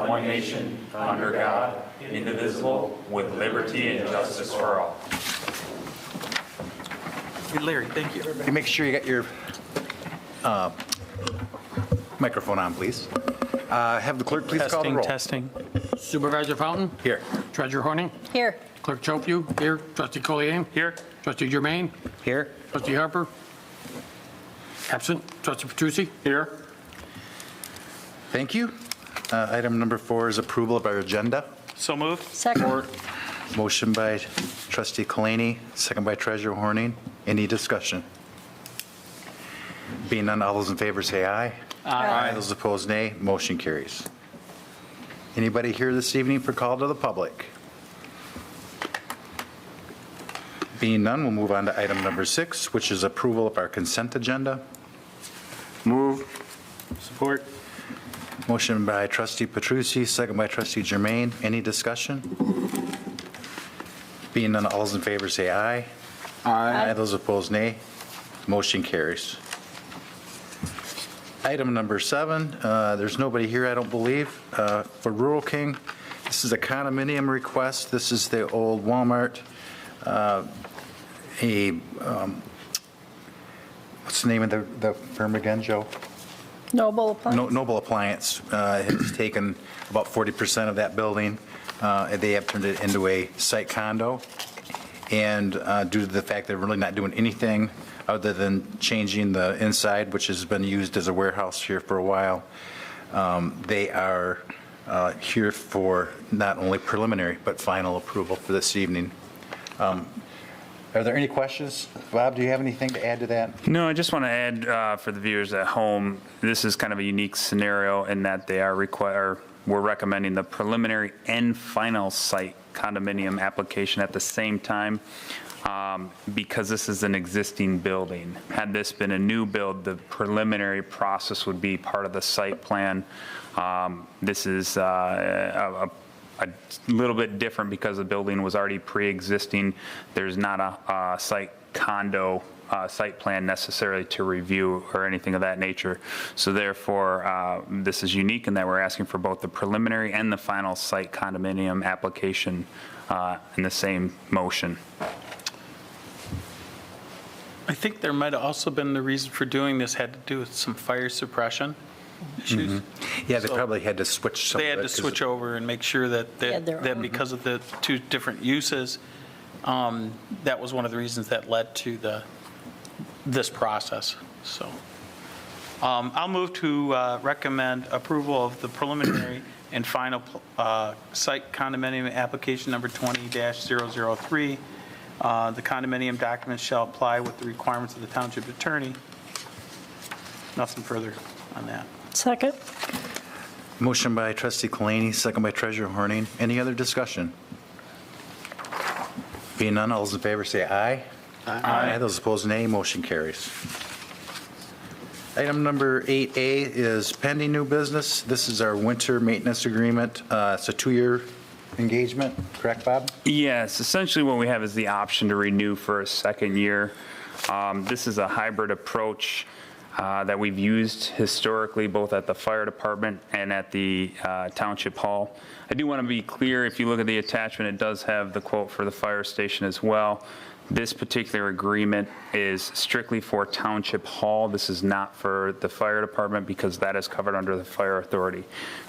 one nation, under God, indivisible, with liberty and justice for all. Hey, Larry, thank you. You make sure you got your microphone on, please. Have the clerk please call the roll. Testing. Supervisor Fountain? Here. Treasurer Horning? Here. Clerk Chopu? Here. Trustee Collier? Here. Trustee Germain? Here. Trustee Harper? Absent. Trustee Petrucci? Here. Thank you. Item number 4 is approval of our agenda. So moved. Second. Motion by Trustee Kalani, second by Treasurer Horning. Any discussion? Being none, all those in favor say aye. Aye. Those opposed, nay. Motion carries. Anybody here this evening for call to the public? Being none, we'll move on to item number 6, which is approval of our consent agenda. Move. Support. Motion by Trustee Petrucci, second by Trustee Germain. Any discussion? Being none, all those in favor say aye. Aye. Those opposed, nay. Motion carries. Item number 7, there's nobody here, I don't believe. For Rural King, this is a condominium request. This is the old Walmart. What's the name of the firm again, Joe? Noble Appliance. Noble Appliance has taken about 40% of that building. They have turned it into a site condo. And due to the fact they're really not doing anything other than changing the inside, which has been used as a warehouse here for a while, they are here for not only preliminary but final approval for this evening. Are there any questions? Bob, do you have anything to add to that? No, I just want to add for the viewers at home, this is kind of a unique scenario in that they are we're recommending the preliminary and final site condominium application at the same time because this is an existing building. Had this been a new build, the preliminary process would be part of the site plan. This is a little bit different because the building was already pre-existing. There's not a site condo site plan necessarily to review or anything of that nature. So therefore, this is unique in that we're asking for both the preliminary and the final site condominium application in the same motion. I think there might have also been the reason for doing this had to do with some fire suppression issues. Mm-hmm. Yeah, they probably had to switch some They had of it to switch over and make sure that that because of the two different uses, that was one of the reasons that led to this process. So I'll move to recommend approval of the preliminary and final site condominium application number 20-003. The condominium documents shall apply with the requirements of the township attorney. Nothing further on that. Second. Motion by Trustee Kalani, second by Treasurer Horning. Any other discussion? Being none, all those in favor say aye. Aye. Those opposed, nay. Motion carries. Item number 8A is pending new business. This is our winter maintenance agreement. It's a 2-year engagement, correct, Bob? Yes, essentially what we have is the option to renew for a second year. This is a hybrid approach that we've used historically both at the fire department and at the township hall. I do want to be clear, if you look at the attachment, it does have the quote for the fire station as well. This particular agreement is strictly for township hall. This is not for the fire department because that is covered under the fire authority.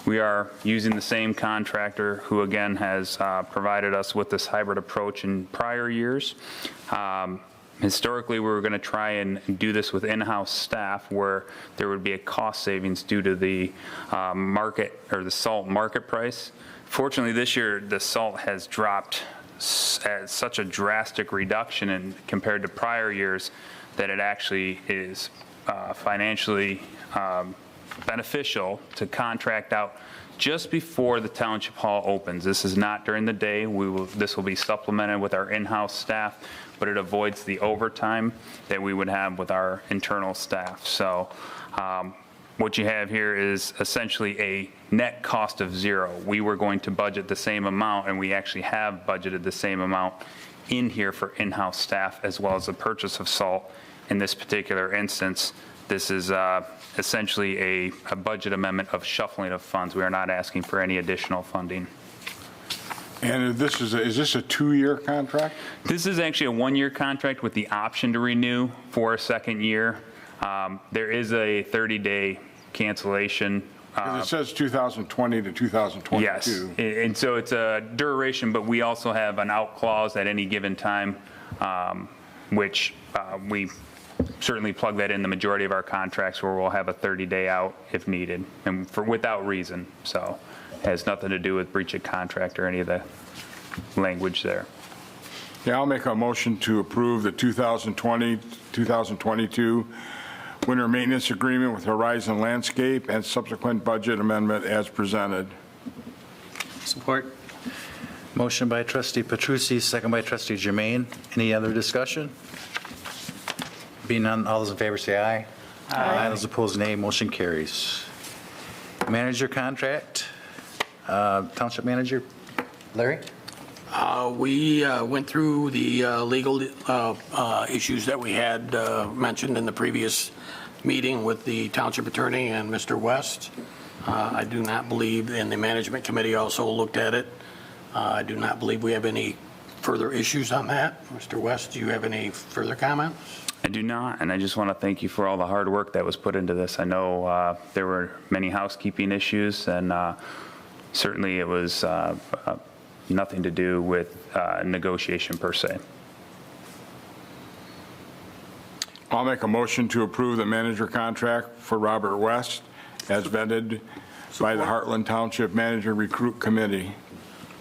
We are using the same contractor who again has provided us with this hybrid approach in prior years. Historically, we were going to try and do this with in-house staff where there would be a cost savings due to the market or the salt market price. Fortunately, this year the salt has dropped at such a drastic reduction in compared to prior years that it actually is financially beneficial to contract out just before the township hall opens. This is not during the day. This will be supplemented with our in-house staff, but it avoids the overtime that we would have with our internal staff. So what you have here is essentially a net cost of zero. We were going to budget the same amount, and we actually have budgeted the same amount in here for in-house staff as well as the purchase of salt in this particular instance This is essentially a budget amendment of shuffling of funds. We are not asking for any additional funding. And is this a 2-year contract? This is actually a 1-year contract with the option to renew for a second year. There is a 30-day cancellation. 'Cause it says 2020 to 2022. Yes, and so it's a duration, but we also have an out clause at any given time, which we certainly plug that in the majority of our contracts where we'll have a 30-day out if needed, and without reason. So it has nothing to do with breach of contract or any of the language there. Yeah, I'll make a motion to approve the 2020-2022 winter maintenance agreement with Horizon Landscape and subsequent budget amendment as presented. Support. Motion by trustee Petrucci, second by trustee Jermaine. Any other discussion? Being none, all those in favor say aye. Aye. Those opposed, nay. Motion carries. Manager contract, Township Manager, Larry? We went through the legal issues that we had mentioned in the previous meeting with the township attorney and Mr. West. I do not believe, and the management committee also looked at it. I do not believe we have any further issues on that. Mr. West, do you have any further comments? I do not, and I just want to thank you for all the hard work that was put into this. I know there were many housekeeping issues, and certainly it was nothing to do with negotiation per se. I'll make a motion to approve the manager contract for Robert West as vetted by the Heartland Township Manager Recruit Committee.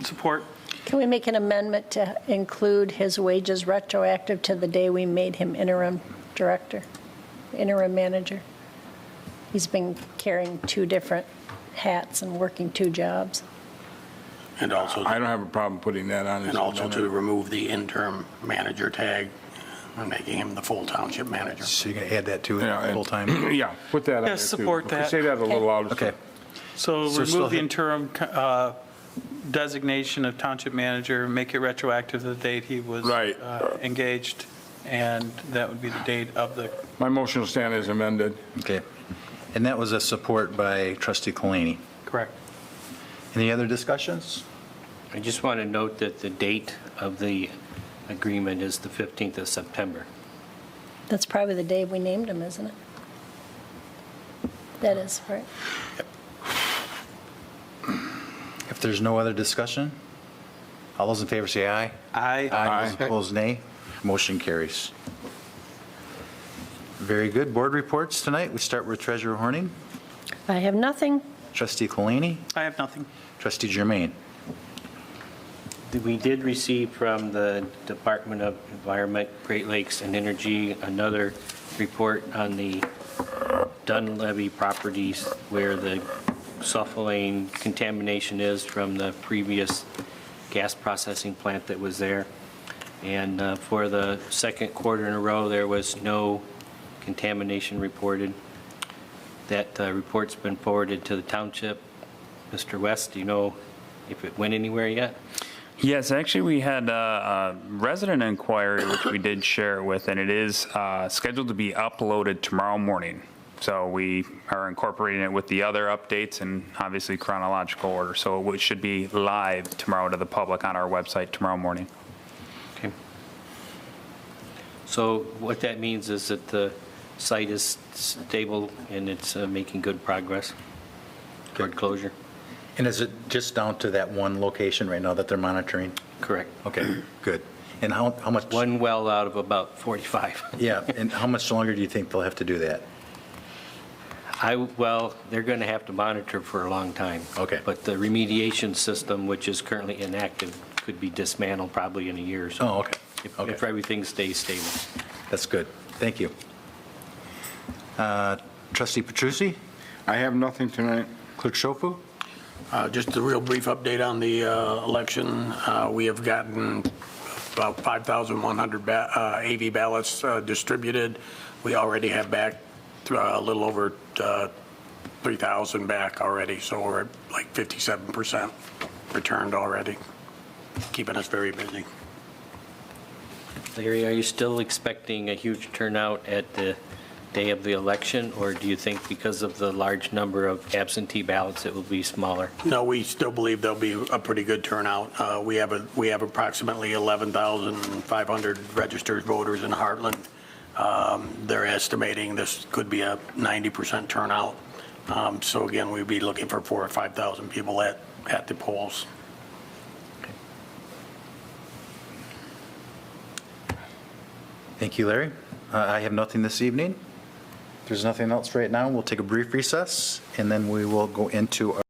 Support. Can we make an amendment to include his wages retroactive to the day we made him interim director, interim manager? He's been carrying 2 different hats and working 2 jobs. And also, I don't have a problem putting that on. and also to remove the interim manager tag and making him the full township manager. So you're going to add that to Yeah, it full-time? Yeah, put that on there, Yes, too. support that. Say that a little louder. Okay. So So still remove the hit- interim designation of township manager, make it retroactive to the date he was Right. engaged, and that would be the date of the, My motion will stand as amended. Okay. And that was a support by trustee Kalani. correct. Any other discussions? I just want to note that the date of the agreement is the 15th of September. That's probably the day we named him, isn't it? That is, right? If there's no other discussion, all those in favor say aye. Aye. Those opposed, nay. Motion carries. Very good. Board reports tonight. We start with Treasurer Horning, I have nothing. trustee Kalani, I have nothing. trustee Jermaine. We did receive from the Department of Environment, Great Lakes and Energy another report on the Dunleavy properties where the sulfurane contamination is from the previous gas processing plant that was there. And for the second quarter in a row, there was no contamination reported. That report's been forwarded to the township. Mr. West, do you know if it went anywhere yet? Yes, actually, we had a resident inquiry, which we did share it with, and it is scheduled to be uploaded tomorrow morning. So we are incorporating it with the other updates and obviously chronological order. So it should be live tomorrow to the public on our website tomorrow morning. Okay. So what that means is that the site is stable and it's making good progress toward closure? And is it just down to that one location right now that they're monitoring? Correct. Okay, good. And how much? One well out of about 45. Yeah, and how much longer do you think they'll have to do that? Well, they're going to have to monitor for a long time. Okay. But the remediation system, which is currently inactive, could be dismantled probably in a year or so. Oh, okay. If Okay. everything stays stable. That's good. Thank you. Trustee Petrucci, I have nothing tonight. Clerk Schofu? Just a real brief update on the election. We have gotten about 5,100 AV ballots distributed. We already have back a little over 3,000 back already, so we're at like 57% returned already, keeping us very busy. Larry, are you still expecting a huge turnout at the day of the election, or do you think because of the large number of absentee ballots, it will be smaller? No, we still believe there'll be a pretty good turnout. We have approximately 11,500 registered voters in Heartland. They're estimating this could be a 90% turnout. So again, we'd be looking for 4,000 or 5,000 people at the polls. Thank you, Larry. I have nothing this evening. If there's nothing else right now, we'll take a brief recess, and then we will go into our